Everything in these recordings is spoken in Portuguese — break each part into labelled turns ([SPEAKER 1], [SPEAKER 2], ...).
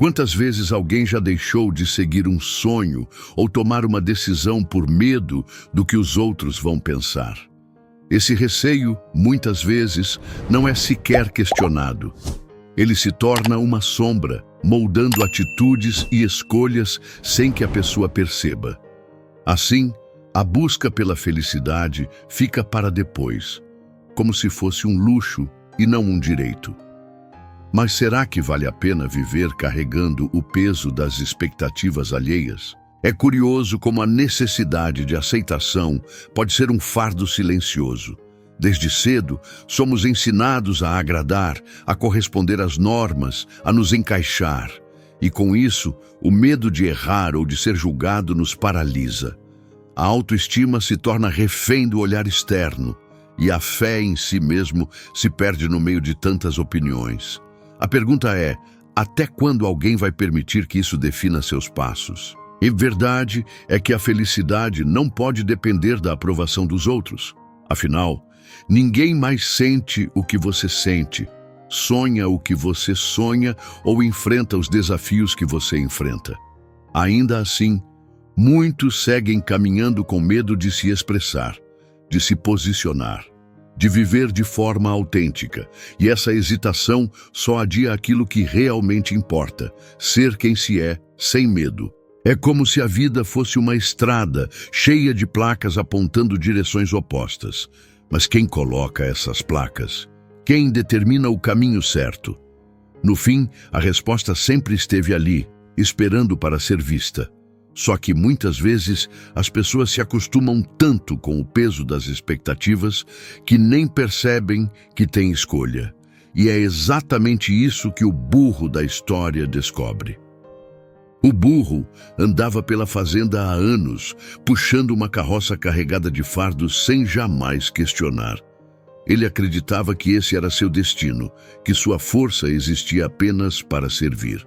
[SPEAKER 1] Quantas vezes alguém já deixou de seguir um sonho ou tomar uma decisão por medo do que os outros vão pensar? Esse receio, muitas vezes, não é sequer questionado. Ele se torna uma sombra, moldando atitudes e escolhas sem que a pessoa perceba. Assim, a busca pela felicidade fica para depois, como se fosse um luxo e não um direito. Mas será que vale a pena viver carregando o peso das expectativas alheias? É curioso como a necessidade de aceitação pode ser um fardo silencioso. Desde cedo, somos ensinados a agradar, a corresponder às normas, a nos encaixar. E com isso, o medo de errar ou de ser julgado nos paralisa. A autoestima se torna refém do olhar externo, e a fé em si mesmo se perde no meio de tantas opiniões. A pergunta é, até quando alguém vai permitir que isso defina seus passos? E verdade é que a felicidade não pode depender da aprovação dos outros. Afinal, ninguém mais sente o que você sente, sonha o que você sonha ou enfrenta os desafios que você enfrenta. Ainda assim, muitos seguem caminhando com medo de se expressar, de se posicionar, de viver de forma autêntica, e essa hesitação só adia aquilo que realmente importa, ser quem se é, sem medo. É como se a vida fosse uma estrada, cheia de placas apontando direções opostas. Mas quem coloca essas placas? Quem determina o caminho certo? No fim, a resposta sempre esteve ali, esperando para ser vista. Só que muitas vezes as pessoas se acostumam tanto com o peso das expectativas que nem percebem que têm escolha. E é exatamente isso que o burro da história descobre. O burro andava pela fazenda há anos, puxando uma carroça carregada de fardos sem jamais questionar. Ele acreditava que esse era seu destino, que sua força existia apenas para servir.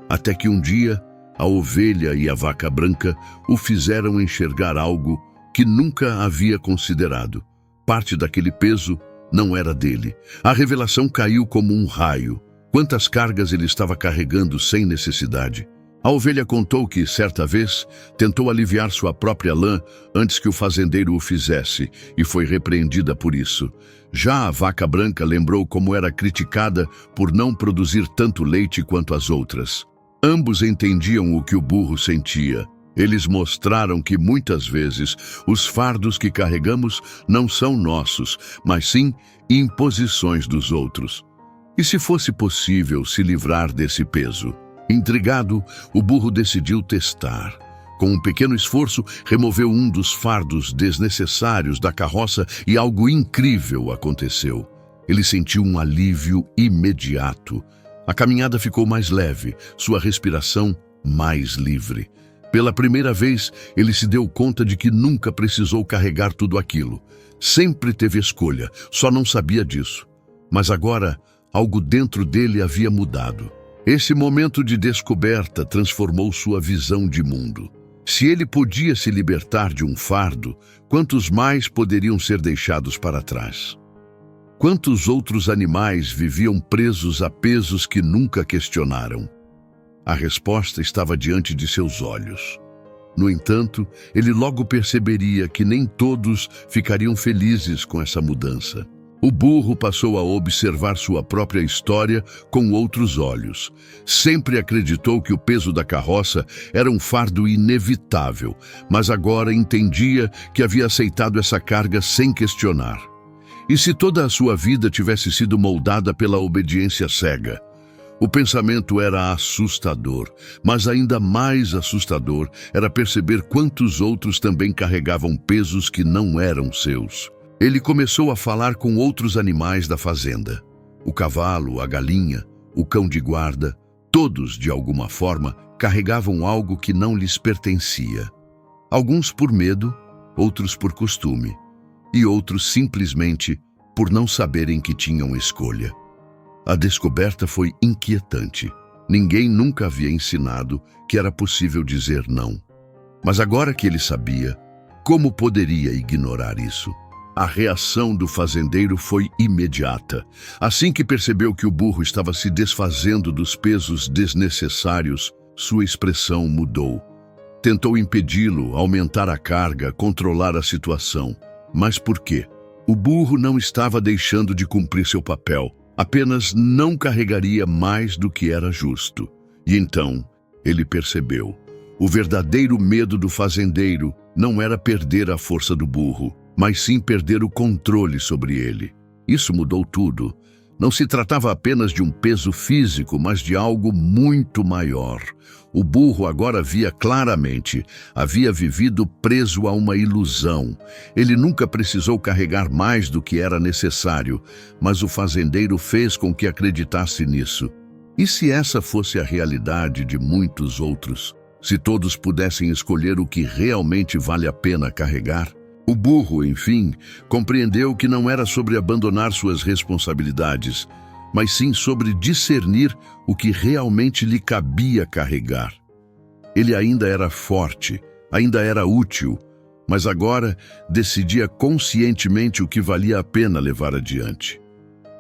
[SPEAKER 1] Até que um dia, a ovelha e a vaca branca o fizeram enxergar algo que nunca havia considerado. Parte daquele peso não era dele. A revelação caiu como um raio. Quantas cargas ele estava carregando sem necessidade. A ovelha contou que, certa vez, tentou aliviar sua própria lã antes que o fazendeiro o fizesse e foi repreendida por isso. Já a vaca branca lembrou como era criticada por não produzir tanto leite quanto as outras. Ambos entendiam o que o burro sentia. Eles mostraram que, muitas vezes, os fardos que carregamos não são nossos, mas sim imposições dos outros. E se fosse possível se livrar desse peso? Intrigado, o burro decidiu testar. Com um pequeno esforço, removeu um dos fardos desnecessários da carroça e algo incrível aconteceu. Ele sentiu um alívio imediato. A caminhada ficou mais leve, sua respiração mais livre. Pela primeira vez, ele se deu conta de que nunca precisou carregar tudo aquilo. Sempre teve escolha, só não sabia disso. Mas agora, algo dentro dele havia mudado. Esse momento de descoberta transformou sua visão de mundo. Se ele podia se libertar de um fardo, quantos mais poderiam ser deixados para trás? Quantos outros animais viviam presos a pesos que nunca questionaram? A resposta estava diante de seus olhos. No entanto, ele logo perceberia que nem todos ficariam felizes com essa mudança. O burro passou a observar sua própria história com outros olhos. Sempre acreditou que o peso da carroça era um fardo inevitável, mas agora entendia que havia aceitado essa carga sem questionar. E se toda a sua vida tivesse sido moldada pela obediência cega? O pensamento era assustador, mas ainda mais assustador era perceber quantos outros também carregavam pesos que não eram seus. Ele começou a falar com outros animais da fazenda. O cavalo, a galinha, o cão de guarda, todos, de alguma forma, carregavam algo que não lhes pertencia. Alguns por medo, outros por costume, e outros simplesmente por não saberem que tinham escolha. A descoberta foi inquietante. Ninguém nunca havia ensinado que era possível dizer não. Mas agora que ele sabia, como poderia ignorar isso? A reação do fazendeiro foi imediata. Assim que percebeu que o burro estava se desfazendo dos pesos desnecessários, sua expressão mudou. Tentou impedi-lo, aumentar a carga, controlar a situação. Mas por quê? O burro não estava deixando de cumprir seu papel, apenas não carregaria mais do que era justo. E então, ele percebeu. O verdadeiro medo do fazendeiro não era perder a força do burro, mas sim perder o controle sobre ele. Isso mudou tudo. Não se tratava apenas de um peso físico, mas de algo muito maior. O burro agora via claramente, havia vivido preso a uma ilusão. Ele nunca precisou carregar mais do que era necessário, mas o fazendeiro fez com que acreditasse nisso. E se essa fosse a realidade de muitos outros? Se todos pudessem escolher o que realmente vale a pena carregar? O burro, enfim, compreendeu que não era sobre abandonar suas responsabilidades, mas sim sobre discernir o que realmente lhe cabia carregar. Ele ainda era forte, ainda era útil, mas agora decidia conscientemente o que valia a pena levar adiante.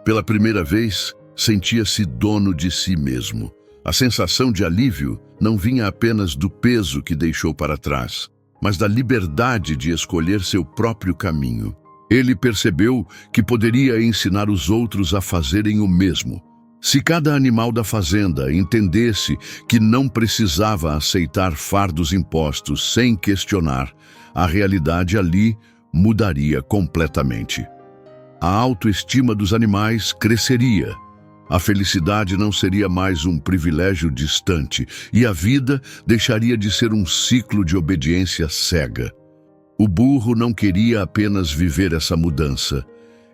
[SPEAKER 1] Pela primeira vez, sentia-se dono de si mesmo. A sensação de alívio não vinha apenas do peso que deixou para trás, mas da liberdade de escolher seu próprio caminho. Ele percebeu que poderia ensinar os outros a fazerem o mesmo. Se cada animal da fazenda entendesse que não precisava aceitar fardos impostos sem questionar, a realidade ali mudaria completamente. A autoestima dos animais cresceria. A felicidade não seria mais um privilégio distante e a vida deixaria de ser um ciclo de obediência cega. O burro não queria apenas viver essa mudança,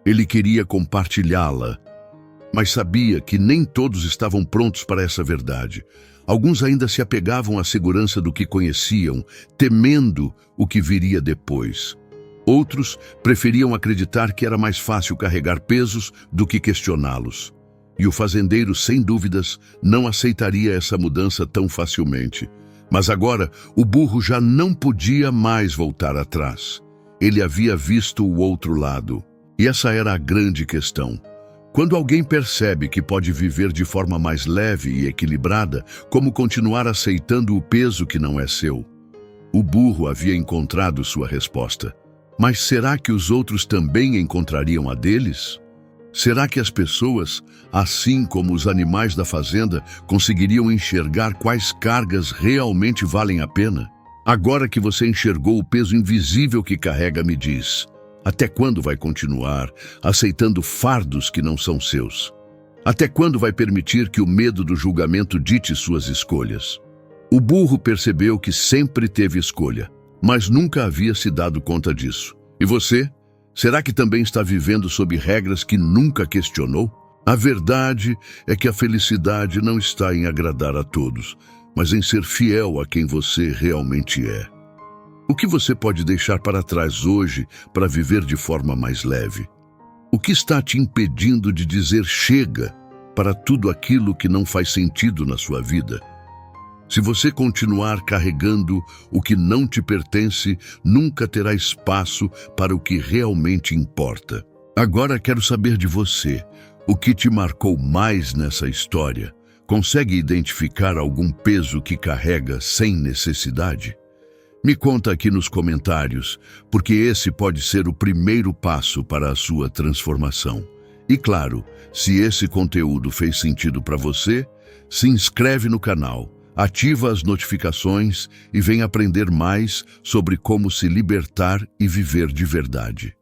[SPEAKER 1] ele queria compartilhá-la. Mas sabia que nem todos estavam prontos para essa verdade. Alguns ainda se apegavam à segurança do que conheciam, temendo o que viria depois. Outros preferiam acreditar que era mais fácil carregar pesos do que questioná-los. E o fazendeiro, sem dúvidas, não aceitaria essa mudança tão facilmente. Mas agora, o burro já não podia mais voltar atrás. Ele havia visto o outro lado. E essa era a grande questão. Quando alguém percebe que pode viver de forma mais leve e equilibrada, como continuar aceitando o peso que não é seu? O burro havia encontrado sua resposta. Mas será que os outros também encontrariam a deles? Será que as pessoas, assim como os animais da fazenda, conseguiriam enxergar quais cargas realmente valem a pena? Agora que você enxergou o peso invisível que carrega, me diz, até quando vai continuar aceitando fardos que não são seus? Até quando vai permitir que o medo do julgamento dite suas escolhas? O burro percebeu que sempre teve escolha, mas nunca havia se dado conta disso. E você? Será que também está vivendo sob regras que nunca questionou? A verdade é que a felicidade não está em agradar a todos, mas em ser fiel a quem você realmente é. O que você pode deixar para trás hoje para viver de forma mais leve? O que está te impedindo de dizer chega para tudo aquilo que não faz sentido na sua vida? Se você continuar carregando o que não te pertence, nunca terá espaço para o que realmente importa. Agora quero saber de você, o que te marcou mais nessa história? Consegue identificar algum peso que carrega sem necessidade? Me conta aqui nos comentários, porque esse pode ser o primeiro passo para a sua transformação. E claro, se esse conteúdo fez sentido para você, se inscreve no canal. Ativa as notificações e vem aprender mais sobre como se libertar e viver de verdade.